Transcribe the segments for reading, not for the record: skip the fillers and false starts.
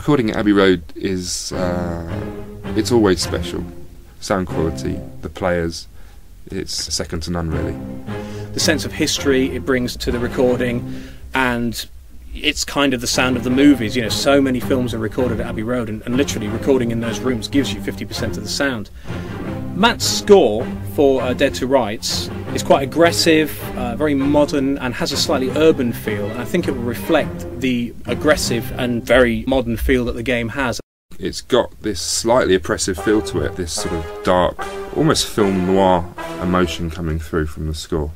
Recording at Abbey Road is, it's always special. Sound quality, the players, it's second to none really. The sense of history it brings to the recording, and it's kind of the sound of the movies. You know, so many films are recorded at Abbey Road, and literally recording in those rooms gives you 50% of the sound. Matt's score for Dead to Rights is quite aggressive, very modern, and has a slightly urban feel, and I think it will reflect the aggressive and very modern feel that the game has. It's got this slightly oppressive feel to it, this sort of dark, almost film noir emotion coming through from the score.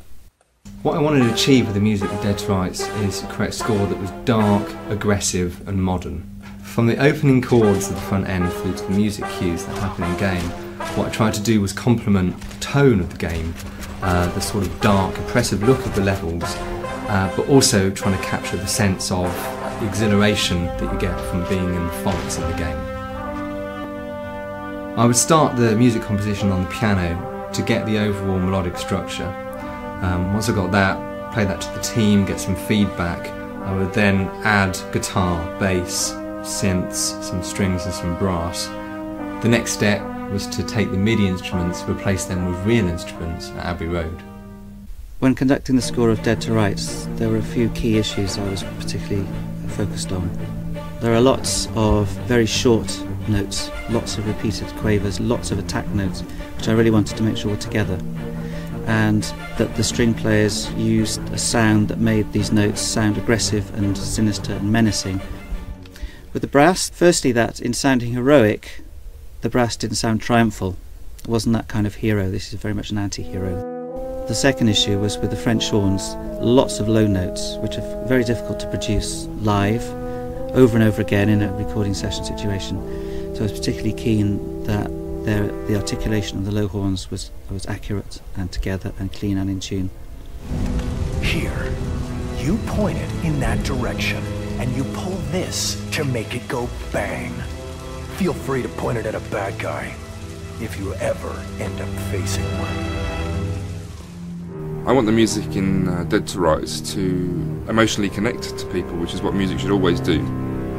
What I wanted to achieve with the music of Dead to Rights is to create a score that was dark, aggressive and modern. From the opening chords of the front end through to the music cues that happen in game, what I tried to do was complement the tone of the game, the sort of dark, oppressive look of the levels, but also trying to capture the sense of the exhilaration that you get from being in the fonts in the game. I would start the music composition on the piano to get the overall melodic structure. Once I got that, play that to the team, get some feedback, I would then add guitar, bass, synths, some strings and some brass. The next step was to take the MIDI instruments, replace them with real instruments at Abbey Road. When conducting the score of Dead to Rights, there were a few key issues I was particularly focused on. There are lots of very short notes, lots of repeated quavers, lots of attack notes, which I really wanted to make sure were together, and that the string players used a sound that made these notes sound aggressive and sinister and menacing. With the brass, firstly, that in sounding heroic, the brass didn't sound triumphal. It wasn't that kind of hero. This is very much an anti-hero. The second issue was with the French horns, lots of low notes, which are very difficult to produce live, over and over again in a recording session situation. So I was particularly keen that the articulation of the low horns was accurate and together and clean and in tune. Here, you point it in that direction, and you pull this to make it go bang. Feel free to point it at a bad guy, if you ever end up facing one. I want the music in Dead to Rights to emotionally connect to people, which is what music should always do.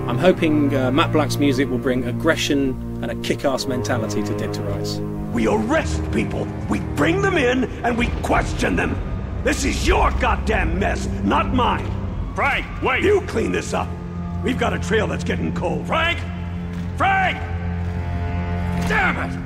I'm hoping Matt Black's music will bring aggression and a kick-ass mentality to Dead to Rights. We arrest people, we bring them in, and we question them. This is your goddamn mess, not mine. Frank, wait! You clean this up. We've got a trail that's getting cold. Frank! Frank! Damn it!